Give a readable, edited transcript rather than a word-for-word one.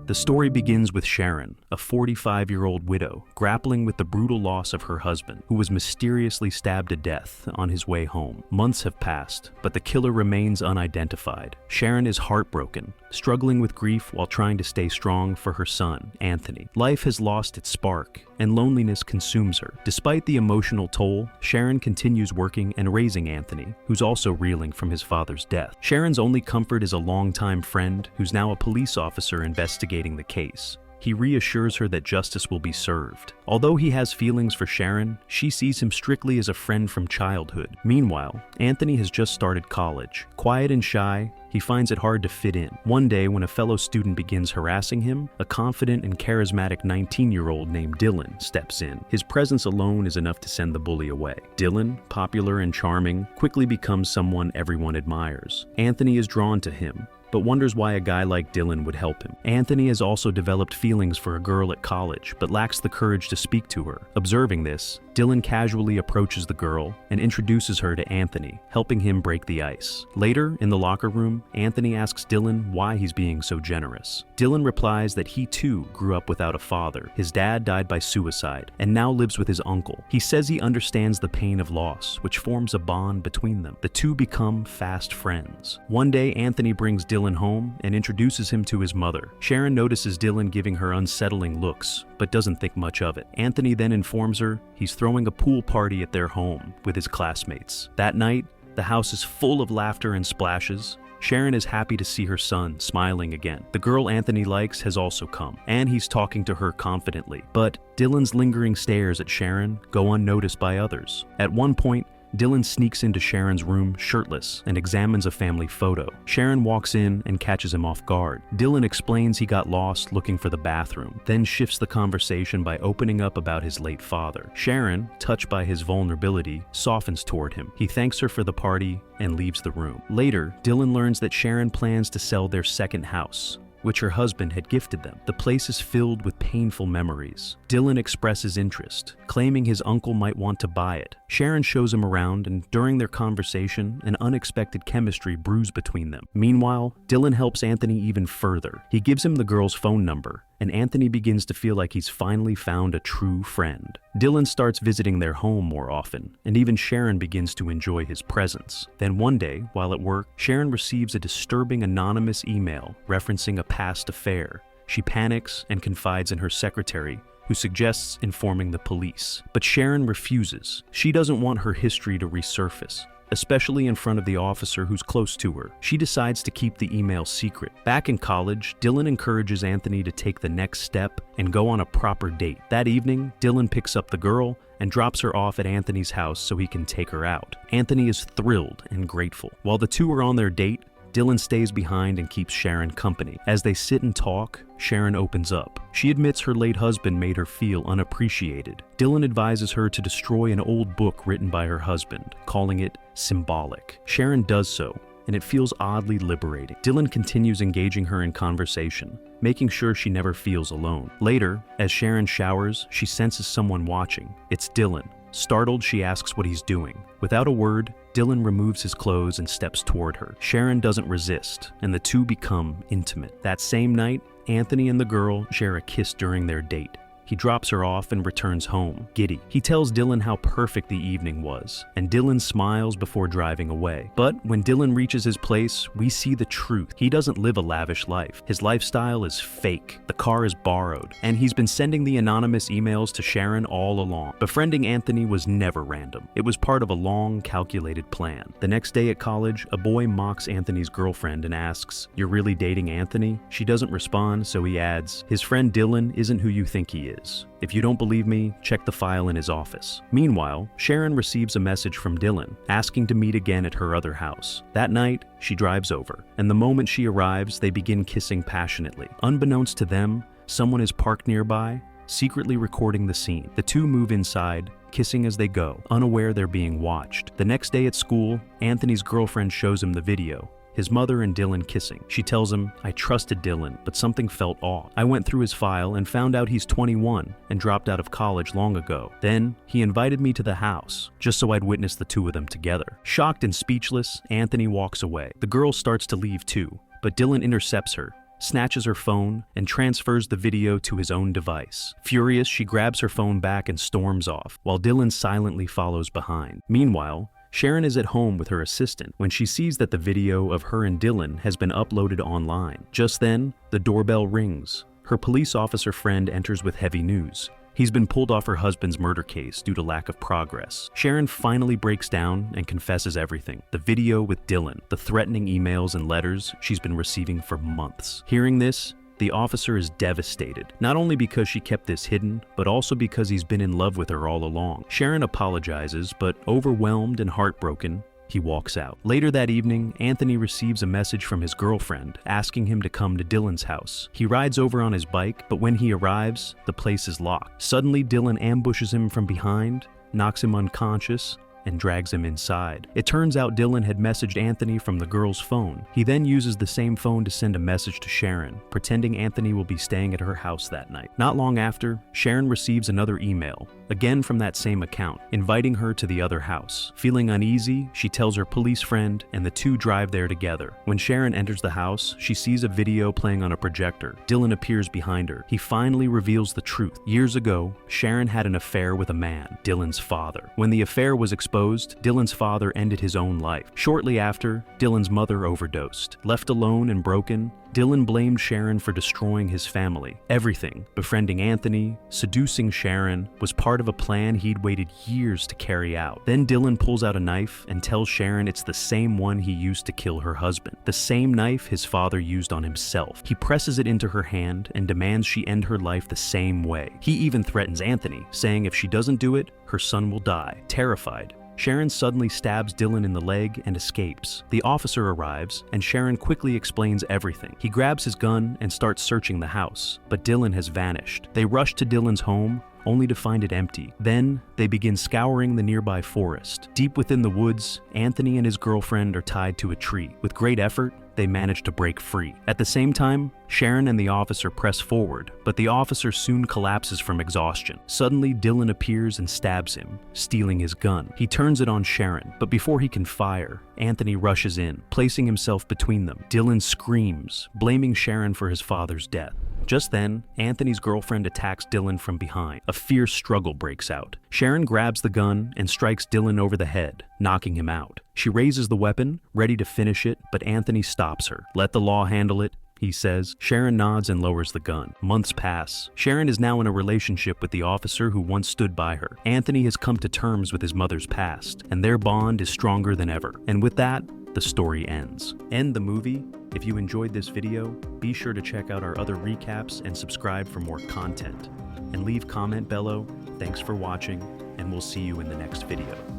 The story begins with Sharon, a 45-year-old widow, grappling with the brutal loss of her husband, who was mysteriously stabbed to death on his way home. Months have passed, but the killer remains unidentified. Sharon is heartbroken, struggling with grief while trying to stay strong for her son, Anthony. Life has lost its spark, and loneliness consumes her. Despite the emotional toll, Sharon continues working and raising Anthony, who's also reeling from his father's death. Sharon's only comfort is a longtime friend who's now a police officer investigating the case. He reassures her that justice will be served. Although he has feelings for Sharon, she sees him strictly as a friend from childhood. Meanwhile, Anthony has just started college. Quiet and shy, he finds it hard to fit in. One day, when a fellow student begins harassing him, a confident and charismatic 19-year-old named Dylan steps in. His presence alone is enough to send the bully away. Dylan, popular and charming, quickly becomes someone everyone admires. Anthony is drawn to him, but wonders why a guy like Dylan would help him. Anthony has also developed feelings for a girl at college, but lacks the courage to speak to her. Observing this, Dylan casually approaches the girl and introduces her to Anthony, helping him break the ice. Later, in the locker room, Anthony asks Dylan why he's being so generous. Dylan replies that he too grew up without a father. His dad died by suicide and now lives with his uncle. He says he understands the pain of loss, which forms a bond between them. The two become fast friends. One day, Anthony brings Dylan home and introduces him to his mother. Sharon notices Dylan giving her unsettling looks, but doesn't think much of it. Anthony then informs her he's throwing a pool party at their home with his classmates. That night, the house is full of laughter and splashes. Sharon is happy to see her son smiling again. The girl Anthony likes has also come, and he's talking to her confidently. But Dylan's lingering stares at Sharon go unnoticed by others. At one point, Dylan sneaks into Sharon's room shirtless and examines a family photo. Sharon walks in and catches him off guard. Dylan explains he got lost looking for the bathroom, then shifts the conversation by opening up about his late father. Sharon, touched by his vulnerability, softens toward him. He thanks her for the party and leaves the room. Later, Dylan learns that Sharon plans to sell their second house, which her husband had gifted them. The place is filled with painful memories. Dylan expresses interest, claiming his uncle might want to buy it. Sharon shows him around, and during their conversation, an unexpected chemistry brews between them. Meanwhile, Dylan helps Anthony even further. He gives him the girl's phone number, and Anthony begins to feel like he's finally found a true friend. Dylan starts visiting their home more often, and even Sharon begins to enjoy his presence. Then one day, while at work, Sharon receives a disturbing anonymous email referencing a past affair. She panics and confides in her secretary, who suggests informing the police. But Sharon refuses. She doesn't want her history to resurface, especially in front of the officer who's close to her. She decides to keep the email secret. Back in college, Dylan encourages Anthony to take the next step and go on a proper date. That evening, Dylan picks up the girl and drops her off at Anthony's house so he can take her out. Anthony is thrilled and grateful. While the two are on their date, Dylan stays behind and keeps Sharon company. As they sit and talk, Sharon opens up. She admits her late husband made her feel unappreciated. Dylan advises her to destroy an old book written by her husband, calling it symbolic. Sharon does so, and it feels oddly liberating. Dylan continues engaging her in conversation, making sure she never feels alone. Later, as Sharon showers, she senses someone watching. It's Dylan. Startled, she asks what he's doing. Without a word, Dylan removes his clothes and steps toward her. Sharon doesn't resist, and the two become intimate. That same night, Anthony and the girl share a kiss during their date. He drops her off and returns home, giddy. He tells Dylan how perfect the evening was, and Dylan smiles before driving away. But when Dylan reaches his place, we see the truth. He doesn't live a lavish life. His lifestyle is fake. The car is borrowed, and he's been sending the anonymous emails to Sharon all along. Befriending Anthony was never random. It was part of a long, calculated plan. The next day at college, a boy mocks Anthony's girlfriend and asks, "You're really dating Anthony?" She doesn't respond, so he adds, "His friend Dylan isn't who you think he is. If you don't believe me, check the file in his office." Meanwhile, Sharon receives a message from Dylan, asking to meet again at her other house. That night, she drives over, and the moment she arrives, they begin kissing passionately. Unbeknownst to them, someone is parked nearby, secretly recording the scene. The two move inside, kissing as they go, unaware they're being watched. The next day at school, Anthony's girlfriend shows him the video. His mother and Dylan kissing. She tells him, "I trusted Dylan, but something felt off. I went through his file and found out he's 21 and dropped out of college long ago. Then, he invited me to the house, just so I'd witness the two of them together." Shocked and speechless, Anthony walks away. The girl starts to leave too, but Dylan intercepts her, snatches her phone, and transfers the video to his own device. Furious, she grabs her phone back and storms off, while Dylan silently follows behind. Meanwhile, Sharon is at home with her assistant when she sees that the video of her and Dylan has been uploaded online. Just then, the doorbell rings. Her police officer friend enters with heavy news. He's been pulled off her husband's murder case due to lack of progress. Sharon finally breaks down and confesses everything. The video with Dylan, the threatening emails and letters she's been receiving for months. Hearing this, the officer is devastated, not only because she kept this hidden, but also because he's been in love with her all along. Sharon apologizes, but overwhelmed and heartbroken, he walks out. Later that evening, Anthony receives a message from his girlfriend asking him to come to Dylan's house. He rides over on his bike, but when he arrives, the place is locked. Suddenly, Dylan ambushes him from behind, knocks him unconscious, and drags him inside. It turns out Dylan had messaged Anthony from the girl's phone. He then uses the same phone to send a message to Sharon, pretending Anthony will be staying at her house that night. Not long after, Sharon receives another email, again from that same account, inviting her to the other house. Feeling uneasy, she tells her police friend, and the two drive there together. When Sharon enters the house, she sees a video playing on a projector. Dylan appears behind her. He finally reveals the truth. Years ago, Sharon had an affair with a man, Dylan's father. When the affair was exposed, Dylan's father ended his own life. Shortly after, Dylan's mother overdosed. Left alone and broken, Dylan blamed Sharon for destroying his family. Everything, befriending Anthony, seducing Sharon, was part of a plan he'd waited years to carry out. Then Dylan pulls out a knife and tells Sharon it's the same one he used to kill her husband. The same knife his father used on himself. He presses it into her hand and demands she end her life the same way. He even threatens Anthony, saying if she doesn't do it, her son will die. Terrified, Sharon suddenly stabs Dylan in the leg and escapes. The officer arrives, and Sharon quickly explains everything. He grabs his gun and starts searching the house, but Dylan has vanished. They rush to Dylan's home, only to find it empty. Then, they begin scouring the nearby forest. Deep within the woods, Anthony and his girlfriend are tied to a tree. With great effort, they manage to break free. At the same time, Sharon and the officer press forward, but the officer soon collapses from exhaustion. Suddenly, Dylan appears and stabs him, stealing his gun. He turns it on Sharon, but before he can fire, Anthony rushes in, placing himself between them. Dylan screams, blaming Sharon for his father's death. Just then, Anthony's girlfriend attacks Dylan from behind. A fierce struggle breaks out. Sharon grabs the gun and strikes Dylan over the head, knocking him out. She raises the weapon, ready to finish it, but Anthony stops her. "Let the law handle it," he says. Sharon nods and lowers the gun. Months pass. Sharon is now in a relationship with the officer who once stood by her. Anthony has come to terms with his mother's past, and their bond is stronger than ever. And with that, the story ends. End the movie. If you enjoyed this video, be sure to check out our other recaps and subscribe for more content. And leave comment below. Thanks for watching, and we'll see you in the next video.